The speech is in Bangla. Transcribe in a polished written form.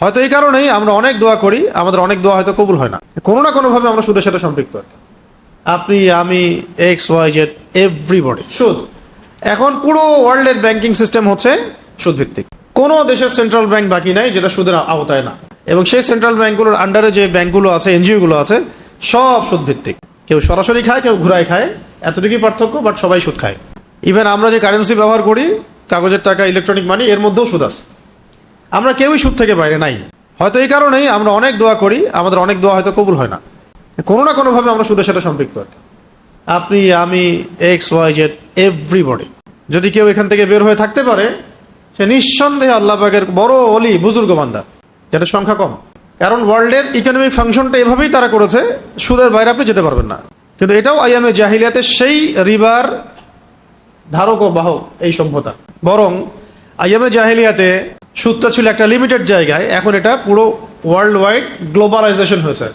হয়তো এই কারণেই আমরা অনেক দোয়া করি, আমাদের অনেক দোয়া হয়তো কবুল হয় না, কোনো না কোনোভাবে আমরা সুদের সাথে সম্পৃক্ত। আপনি, আমি, XYZ, এভরিবডি সুদ। এখন পুরো ওয়ার্ল্ডের ব্যাংকিং সিস্টেম হচ্ছে সুদ ভিত্তিক। কোনো দেশের সেন্ট্রাল ব্যাংক বাকি নাই যেটা সুদের আওতায় না, এবং সেই সেন্ট্রাল ব্যাংকগুলোর আন্ডারে যে ব্যাংকগুলো আছে, এনজিও গুলো আছে, সব সুদ ভিত্তিক। কেউ সরাসরি খায়, কেউ ঘুরায় খায়, এতটুকুই পার্থক্য, বাট সবাই সুদ খায়। ইভেন আমরা যে কারেন্সি ব্যবহার করি, কাগজের টাকা, ইলেকট্রনিক মানি, এর মধ্যেও সুদ আছে। আমরা কেউই সুদ থেকে বাইরে নাই। হয়তো এই কারণেই আমরা অনেক দোয়া করি, আমাদের অনেক দোয়া হয়তো কবুল হয় না, কোনো না কোনোভাবে আমরা সুদের সাথে সম্পৃক্ত। আপনি, আমি, XYZ, এভরিবডি। যদি কেউ এখান থেকে বের হয়ে থাকতে পারে, সে নিঃসন্দেহে আল্লাহ পাকের বড় ওলি, বুজুর্গ বান্দা, যেটা সংখ্যা কম। কারণ ওয়ার্ল্ডের ইকোনমিক ফাংশনটা এভাবেই তারা করেছে, সুদের বাইরে আপনি যেতে পারবেন না। কিন্তু এটাও আইয়ামে জাহিলিয়াতে সেই রিবার ধারক ও বাহক এই সভ্যতা। বরং আইয়ামে জাহিলিয়াতে সুদটা ছিল একটা লিমিটেড জায়গায়, এখন এটা পুরো ওয়ার্ল্ড ওয়াইড গ্লোবালাইজেশন হয়েছে।